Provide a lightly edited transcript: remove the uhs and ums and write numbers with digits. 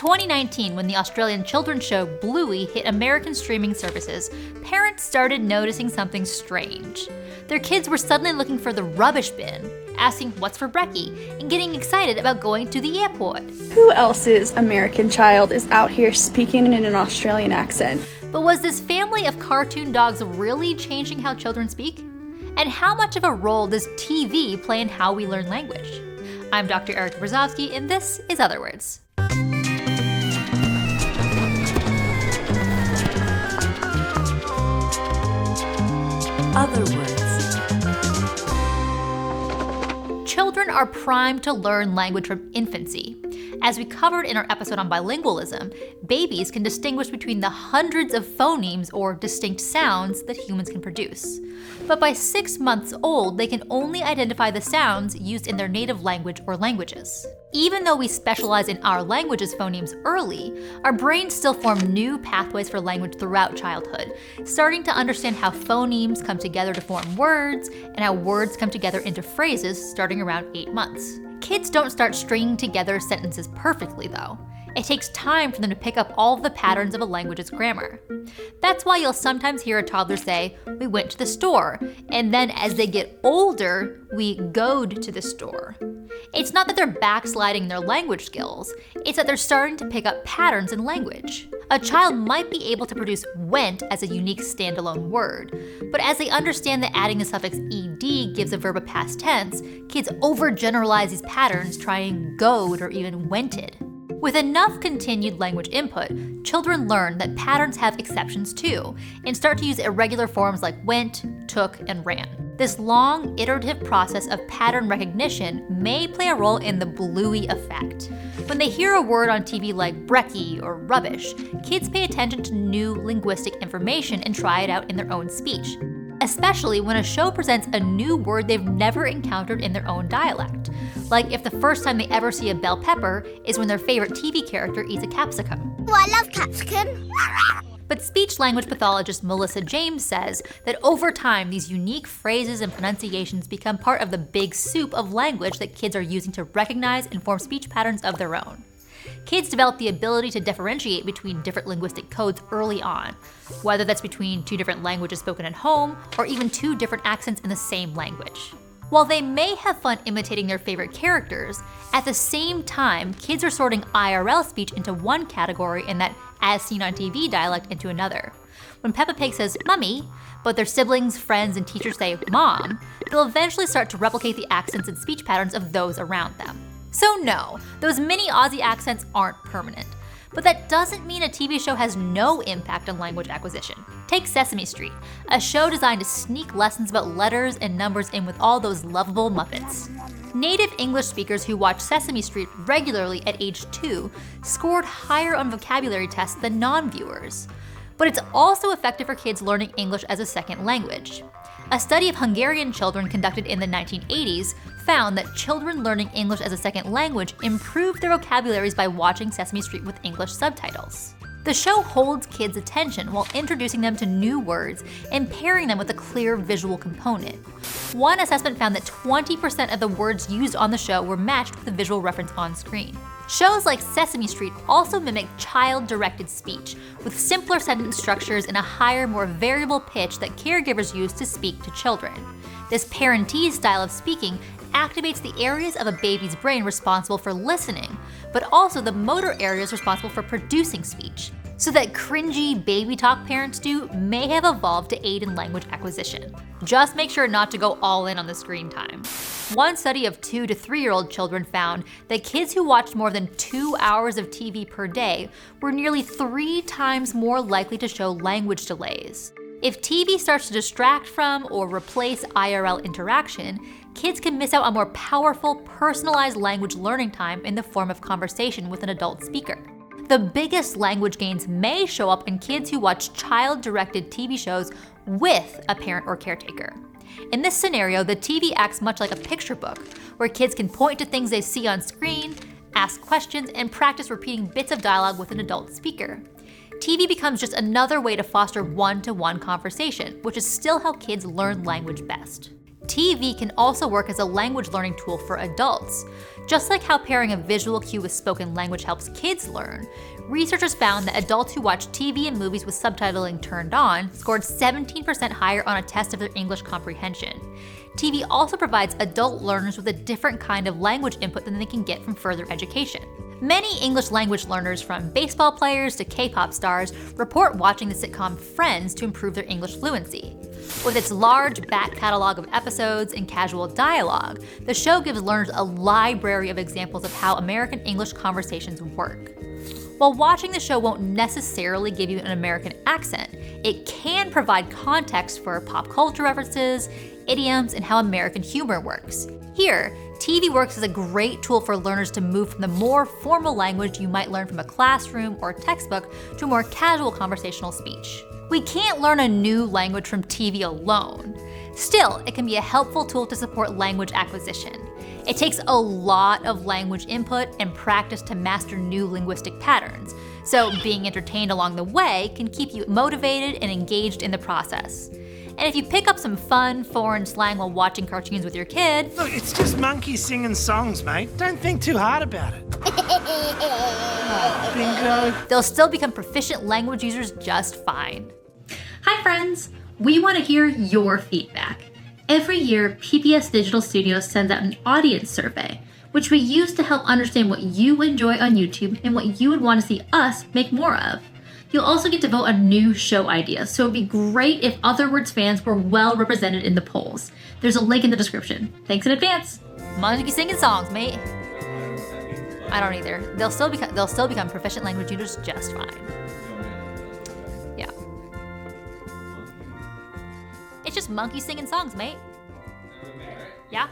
2019, when the Australian children's show Bluey hit American streaming services, parents started noticing something strange. Their kids were suddenly looking for the rubbish bin, asking what's for brekkie, and getting excited about going to the airport. Who else's American child is out here speaking in an Australian accent? But was this family of cartoon dogs really changing how children speak? And how much of a role does TV play in how we learn language? I'm Dr. Erica Brozovsky, and this is Otherwords. Otherwords. Children are primed to learn language from infancy. As we covered in our episode on bilingualism, babies can distinguish between the hundreds of phonemes or distinct sounds that humans can produce. But by 6 months old, they can only identify the sounds used in their native language or languages. Even though we specialize in our language's phonemes early, our brains still form new pathways for language throughout childhood, starting to understand how phonemes come together to form words, and how words come together into phrases starting around 8 months. Kids don't start stringing together sentences perfectly, though. It takes time for them to pick up all of the patterns of a language's grammar. That's why you'll sometimes hear a toddler say, "We went to the store," and then as they get older, "We goed to the store." It's not that they're backsliding their language skills, it's that they're starting to pick up patterns in language. A child might be able to produce went as a unique standalone word, but as they understand that adding the suffix ed gives a verb a past tense, kids overgeneralize these patterns, trying goed or even wented. With enough continued language input, children learn that patterns have exceptions too, and start to use irregular forms like went, took, and ran. This long, iterative process of pattern recognition may play a role in the Bluey effect. When they hear a word on TV like brekkie or rubbish, kids pay attention to new linguistic information and try it out in their own speech, especially when a show presents a new word they've never encountered in their own dialect. Like if the first time they ever see a bell pepper is when their favorite TV character eats a capsicum. Oh, I love capsicum. But speech-language pathologist Melissa James says that over time, these unique phrases and pronunciations become part of the big soup of language that kids are using to recognize and form speech patterns of their own. Kids develop the ability to differentiate between different linguistic codes early on, whether that's between two different languages spoken at home or even two different accents in the same language. While they may have fun imitating their favorite characters, at the same time, kids are sorting IRL speech into one category and that as seen on TV dialect into another. When Peppa Pig says "mummy," but their siblings, friends, and teachers say "mom," they'll eventually start to replicate the accents and speech patterns of those around them. So no, those mini Aussie accents aren't permanent. But that doesn't mean a TV show has no impact on language acquisition. Take Sesame Street, a show designed to sneak lessons about letters and numbers in with all those lovable Muppets. Native English speakers who watch Sesame Street regularly at age 2 scored higher on vocabulary tests than non-viewers. But it's also effective for kids learning English as a second language. A study of Hungarian children conducted in the 1980s found that children learning English as a second language improved their vocabularies by watching Sesame Street with English subtitles. The show holds kids' attention while introducing them to new words and pairing them with a clear visual component. One assessment found that 20% of the words used on the show were matched with a visual reference on screen. Shows like Sesame Street also mimic child-directed speech, with simpler sentence structures and a higher, more variable pitch that caregivers use to speak to children. This parentese style of speaking activates the areas of a baby's brain responsible for listening, but also the motor areas responsible for producing speech. So that cringy baby talk parents do may have evolved to aid in language acquisition. Just make sure not to go all in on the screen time. One study of 2 to 3-year-old children found that kids who watched more than 2 hours of TV per day were nearly 3 times more likely to show language delays. If TV starts to distract from or replace IRL interaction, kids can miss out on more powerful, personalized language learning time in the form of conversation with an adult speaker. The biggest language gains may show up in kids who watch child-directed TV shows with a parent or caretaker. In this scenario, the TV acts much like a picture book, where kids can point to things they see on screen, ask questions, and practice repeating bits of dialogue with an adult speaker. TV becomes just another way to foster one-to-one conversation, which is still how kids learn language best. TV can also work as a language learning tool for adults. Just like how pairing a visual cue with spoken language helps kids learn, researchers found that adults who watch TV and movies with subtitling turned on scored 17% higher on a test of their English comprehension. TV also provides adult learners with a different kind of language input than they can get from further education. Many English language learners, from baseball players to K-pop stars, report watching the sitcom Friends to improve their English fluency. With its large back catalog of episodes and casual dialogue, the show gives learners a library of examples of how American English conversations work. While watching the show won't necessarily give you an American accent, it can provide context for pop culture references, idioms, and how American humor works. Here, TV works as a great tool for learners to move from the more formal language you might learn from a classroom or textbook to a more casual conversational speech. We can't learn a new language from TV alone. Still, it can be a helpful tool to support language acquisition. It takes a lot of language input and practice to master new linguistic patterns, so being entertained along the way can keep you motivated and engaged in the process. And if you pick up some fun foreign slang while watching cartoons with your kid... Look, it's just monkeys singing songs, mate. Don't think too hard about it. Bingo. They'll still become proficient language users just fine. Hi friends! We want to hear your feedback. Every year, PPS Digital Studios sends out an audience survey, which we use to help understand what you enjoy on YouTube and what you would want to see us make more of. You'll also get to vote on new show ideas, so it'd be great if Otherwords fans were well represented in the polls. There's a link in the description. Thanks in advance. Monkey singing songs, mate. I don't either. They'll still become proficient language users just fine. Yeah. It's just monkey singing songs, mate. Yeah.